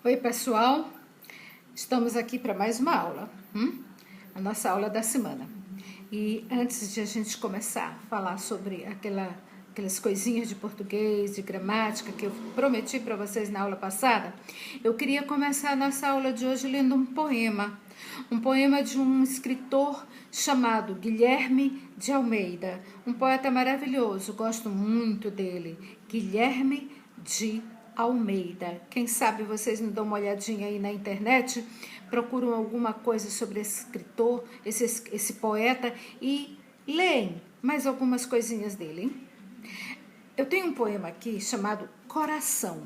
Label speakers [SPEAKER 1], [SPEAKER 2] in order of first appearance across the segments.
[SPEAKER 1] Oi, pessoal. Estamos aqui para mais uma aula, a nossa aula da semana. E antes de a gente começar a falar sobre aquelas coisinhas de português, de gramática que eu prometi para vocês na aula passada, eu queria começar a nossa aula de hoje lendo um poema de um escritor chamado Guilherme de Almeida, um poeta maravilhoso, gosto muito dele, Guilherme de Almeida. Quem sabe vocês me dão uma olhadinha aí na internet, procuram alguma coisa sobre esse escritor, esse poeta e leem mais algumas coisinhas dele, hein? Eu tenho um poema aqui chamado Coração.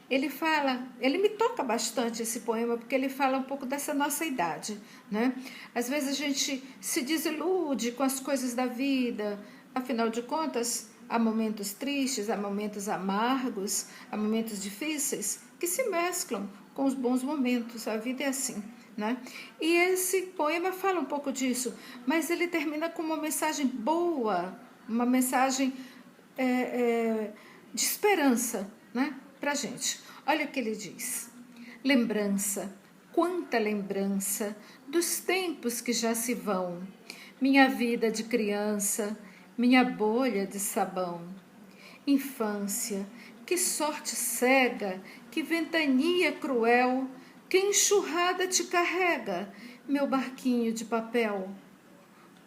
[SPEAKER 1] Ele me toca bastante esse poema, porque ele fala um pouco dessa nossa idade, né? Às vezes a gente se desilude com as coisas da vida, afinal de contas, há momentos tristes, há momentos amargos, há momentos difíceis que se mesclam com os bons momentos, a vida é assim, né? E esse poema fala um pouco disso, mas ele termina com uma mensagem boa, uma mensagem de esperança, né, pra gente. Olha o que ele diz: lembrança, quanta lembrança dos tempos que já se vão, minha vida de criança, minha bolha de sabão. Infância, que sorte cega, que ventania cruel, que enxurrada te carrega, meu barquinho de papel.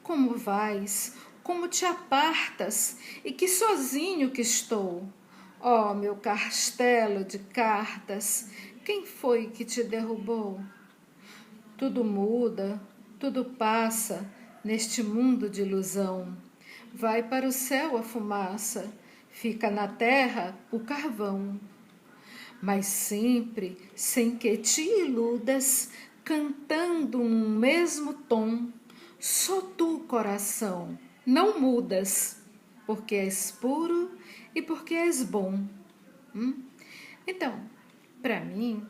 [SPEAKER 1] Como vais, como te apartas, e que sozinho que estou. Ó, meu castelo de cartas, quem foi que te derrubou? Tudo muda, tudo passa, neste mundo de ilusão. Vai para o céu a fumaça, fica na terra o carvão. Mas sempre, sem que te iludas, cantando num mesmo tom, só tu, coração, não mudas, porque és puro e porque és bom. Então, para mim,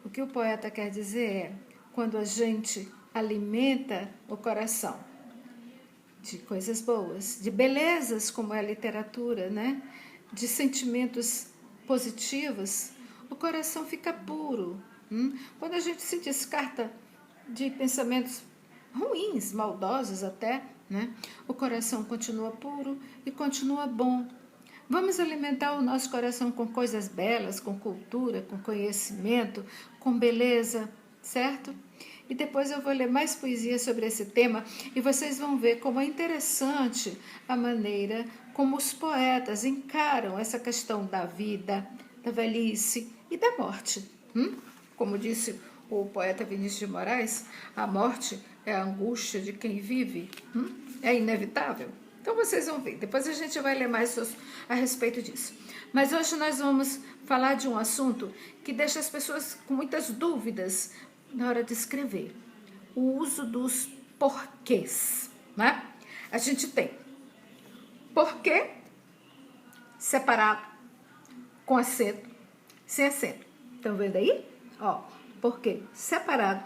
[SPEAKER 1] o que o poeta quer dizer é, quando a gente alimenta o coração de coisas boas, de belezas como é a literatura, né? De sentimentos positivos, o coração fica puro. Quando a gente se descarta de pensamentos ruins, maldosos até, né? O coração continua puro e continua bom. Vamos alimentar o nosso coração com coisas belas, com cultura, com conhecimento, com beleza, certo? E depois eu vou ler mais poesia sobre esse tema e vocês vão ver como é interessante a maneira como os poetas encaram essa questão da vida, da velhice e da morte. Como disse o poeta Vinícius de Moraes, a morte é a angústia de quem vive, é inevitável. Então vocês vão ver, depois a gente vai ler mais a respeito disso. Mas hoje nós vamos falar de um assunto que deixa as pessoas com muitas dúvidas na hora de escrever. O uso dos porquês, né? A gente tem porquê separado, com acento, sem acento. Estão vendo aí? Ó, porquê separado,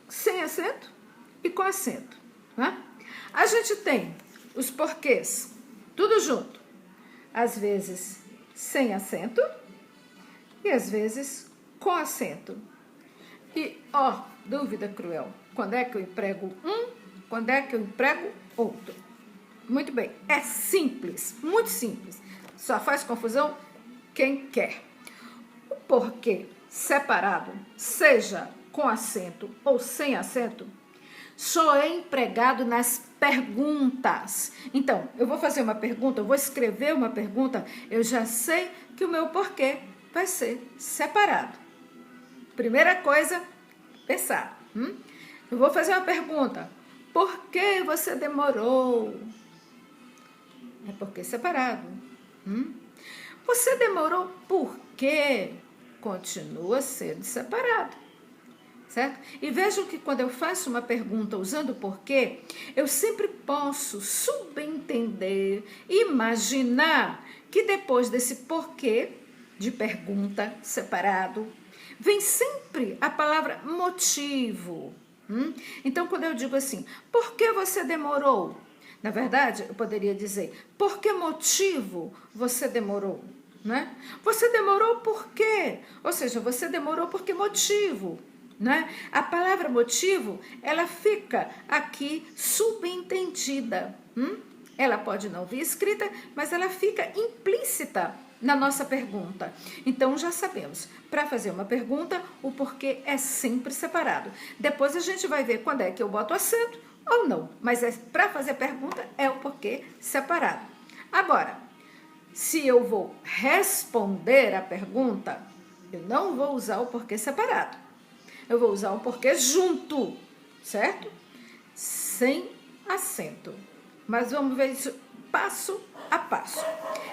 [SPEAKER 1] sem acento e com acento, né? A gente tem os porquês, tudo junto. Às vezes sem acento e às vezes com acento. E, ó, dúvida cruel. Quando é que eu emprego um? Quando é que eu emprego outro? Muito bem, é simples, muito simples. Só faz confusão quem quer. O porquê separado, seja com acento ou sem acento, só é empregado nas perguntas. Então, eu vou fazer uma pergunta, eu vou escrever uma pergunta, eu já sei que o meu porquê vai ser separado. Primeira coisa, pensar. Eu vou fazer uma pergunta. Por que você demorou? É porquê separado. Você demorou por quê? Continua sendo separado. Certo? E vejam que quando eu faço uma pergunta usando porquê, eu sempre posso subentender, imaginar que depois desse porquê de pergunta separado, vem sempre a palavra motivo. Então, quando eu digo assim, por que você demorou? Na verdade, eu poderia dizer, por que motivo você demorou? né? Você demorou por quê? Ou seja, você demorou por que motivo? Né? A palavra motivo, ela fica aqui subentendida. Ela pode não vir escrita, mas ela fica implícita na nossa pergunta. Então, já sabemos, para fazer uma pergunta, o porquê é sempre separado. Depois a gente vai ver quando é que eu boto acento ou não, mas para fazer pergunta é o porquê separado. Agora, se eu vou responder a pergunta, eu não vou usar o porquê separado. Eu vou usar o porquê junto, certo? Sem acento. Mas vamos ver isso passo a passo.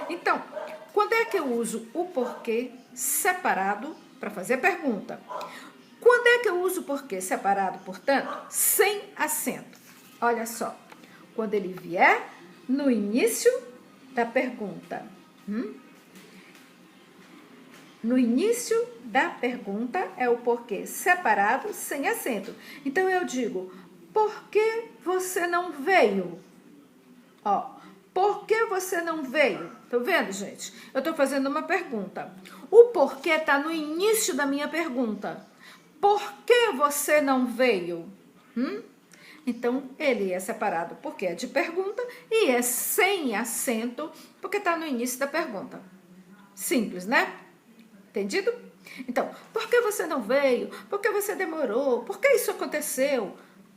[SPEAKER 1] Então, quando é que eu uso o porquê separado para fazer pergunta? Quando é que eu uso o porquê separado, portanto, sem acento? Olha só, quando ele vier no início da pergunta. No início da pergunta é o porquê separado sem acento. Então eu digo, por que você não veio? Ó, por que você não veio? Tô vendo, gente? Eu tô fazendo uma pergunta. O porquê está no início da minha pergunta. Por que você não veio? Então, ele é separado porque é de pergunta e é sem acento porque está no início da pergunta. Simples, né? Entendido? Então, por que você não veio? Por que você demorou? Por que isso aconteceu?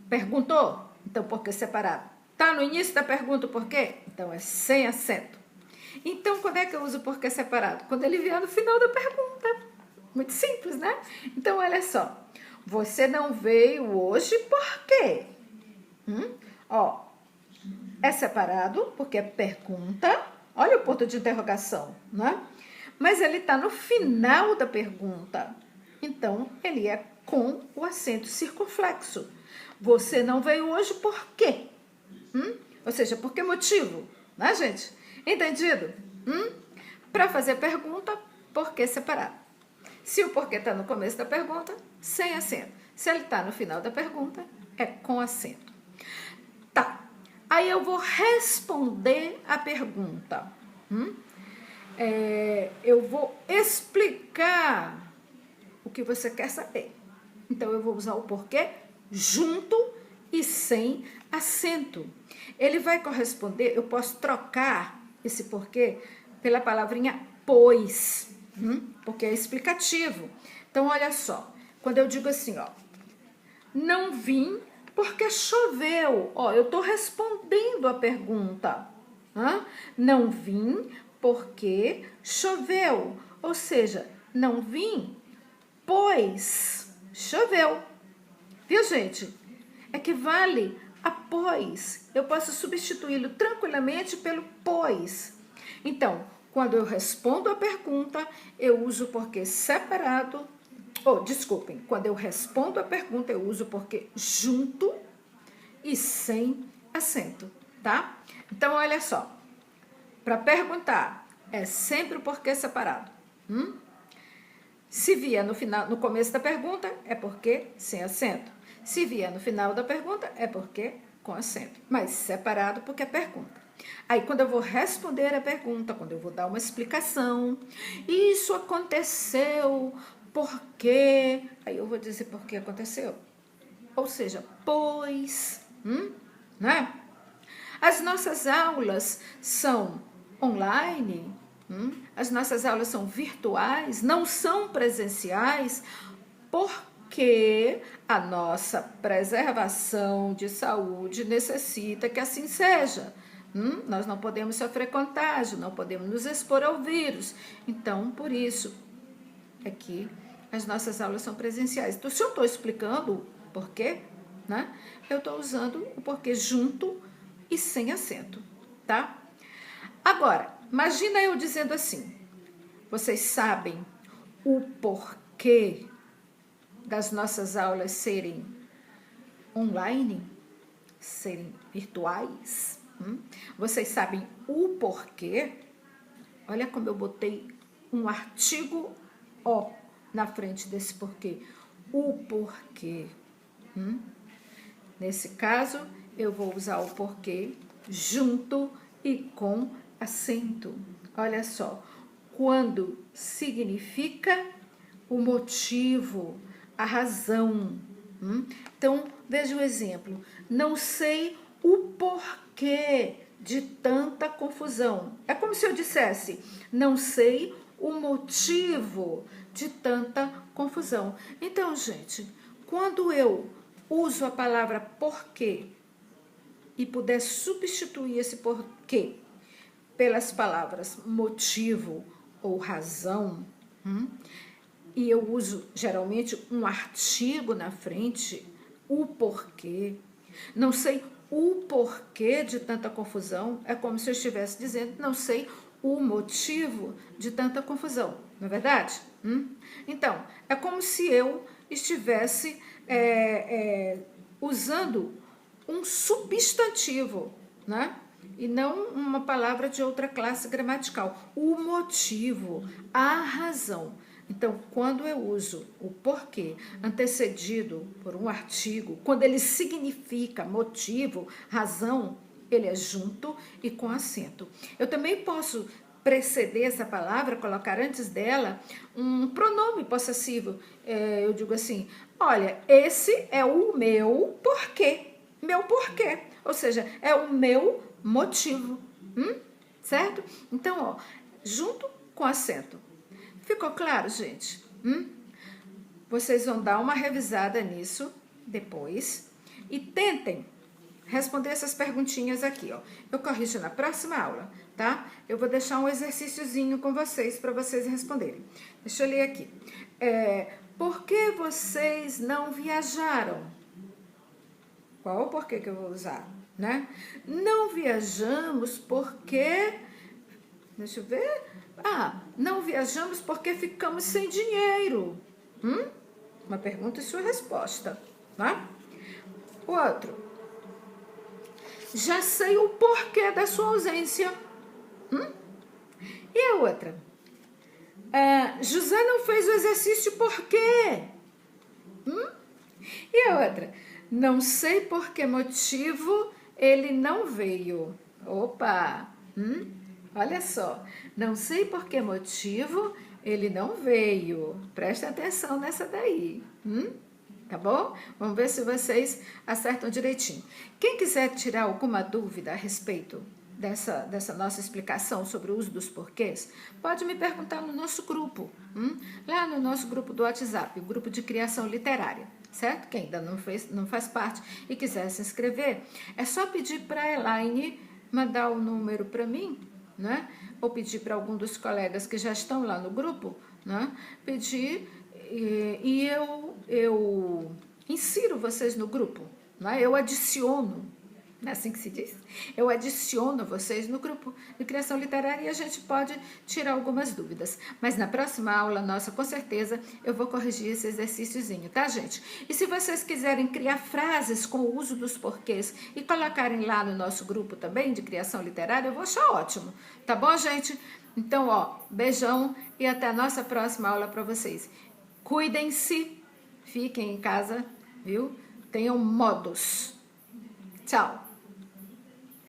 [SPEAKER 1] Perguntou? Então, por que separado? Está no início da pergunta o porquê? Então, é sem acento. Então, quando é que eu uso o porquê separado? Quando ele vier no final da pergunta. Muito simples, né? Então, olha só. Você não veio hoje por quê? Ó, é separado porque é pergunta. Olha o ponto de interrogação, né? Mas ele está no final da pergunta. Então, ele é com o acento circunflexo. Você não veio hoje por quê? Ou seja, por que motivo? Né, gente? Entendido? Para fazer pergunta, porquê separado. Se o porquê está no começo da pergunta, sem acento. Se ele está no final da pergunta, é com acento. Tá. Aí eu vou responder a pergunta. Eu vou explicar o que você quer saber. Então, eu vou usar o porquê junto e sem acento. Ele vai corresponder, eu posso trocar esse porquê pela palavrinha pois, porque é explicativo. Então, olha só, quando eu digo assim, ó, não vim porque choveu. Ó, eu estou respondendo a pergunta. Não vim porque choveu. Ou seja, não vim, pois choveu. Viu, gente? Equivale a pois. Eu posso substituí-lo tranquilamente pelo pois. Então, quando eu respondo a pergunta, eu uso o porquê separado. Desculpem, quando eu respondo a pergunta, eu uso o porquê junto e sem acento, tá? Então, olha só. Para perguntar, é sempre o porquê separado. Se vier no final, no começo da pergunta, é porquê sem acento. Se vier no final da pergunta, é porquê com acento. Mas separado porque é pergunta. Aí, quando eu vou responder a pergunta, quando eu vou dar uma explicação, isso aconteceu porque... Aí eu vou dizer por que aconteceu. Ou seja, pois, né? As nossas aulas são online, as nossas aulas são virtuais, não são presenciais, porque a nossa preservação de saúde necessita que assim seja. Nós não podemos sofrer contágio, não podemos nos expor ao vírus. Então, por isso é que as nossas aulas são presenciais. Então, se eu estou explicando o porquê, né, eu estou usando o porquê junto e sem acento, tá? Agora, imagina eu dizendo assim, vocês sabem o porquê das nossas aulas serem online, serem virtuais? Vocês sabem o porquê? Olha como eu botei um artigo O na frente desse porquê. O porquê. Nesse caso, eu vou usar o porquê junto e com acento. Olha só. quando significa o motivo, a razão. Então, veja o exemplo. Não sei o porquê de tanta confusão. É como se eu dissesse, não sei o motivo de tanta confusão. Então, gente, quando eu uso a palavra porquê e puder substituir esse porquê pelas palavras motivo ou razão, e eu uso geralmente um artigo na frente, o porquê, não sei o porquê de tanta confusão, é como se eu estivesse dizendo, não sei o motivo de tanta confusão, não é verdade? Então, é como se eu estivesse usando um substantivo, né? E não uma palavra de outra classe gramatical. O motivo, a razão. Então, quando eu uso o porquê antecedido por um artigo, quando ele significa motivo, razão, ele é junto e com acento. Eu também posso preceder essa palavra, colocar antes dela um pronome possessivo. Eu digo assim, olha, esse é o meu porquê. Meu porquê. Ou seja, é o meu motivo. Certo? Então, ó, junto com acento. Ficou claro, gente? Vocês vão dar uma revisada nisso depois e tentem responder essas perguntinhas aqui, ó. Eu corrijo na próxima aula, tá? Eu vou deixar um exercíciozinho com vocês para vocês responderem. Deixa eu ler aqui. Por que vocês não viajaram? Qual o porquê que eu vou usar, né? Não viajamos porque... Deixa eu ver... não viajamos porque ficamos sem dinheiro. Uma pergunta e sua resposta, tá? O outro. Já sei o porquê da sua ausência. E a outra? José não fez o exercício por quê? E a outra? Não sei por que motivo ele não veio. Opa! Olha só, não sei por que motivo ele não veio. Presta atenção nessa daí. Tá bom? Vamos ver se vocês acertam direitinho. Quem quiser tirar alguma dúvida a respeito dessa nossa explicação sobre o uso dos porquês, pode me perguntar no nosso grupo, lá no nosso grupo do WhatsApp, o grupo de criação literária, certo? Quem ainda não faz parte e quiser se inscrever, é só pedir para a Elaine mandar o número para mim, né? Ou pedir para algum dos colegas que já estão lá no grupo, né? Pedir e eu insiro vocês no grupo, né? Eu adiciono, não é assim que se diz? Eu adiciono vocês no grupo de criação literária e a gente pode tirar algumas dúvidas. Mas na próxima aula nossa, com certeza, eu vou corrigir esse exercíciozinho, tá, gente? E se vocês quiserem criar frases com o uso dos porquês e colocarem lá no nosso grupo também de criação literária, eu vou achar ótimo. Tá bom, gente? Então, ó, beijão e até a nossa próxima aula para vocês. Cuidem-se, fiquem em casa, viu? Tenham modos. Tchau!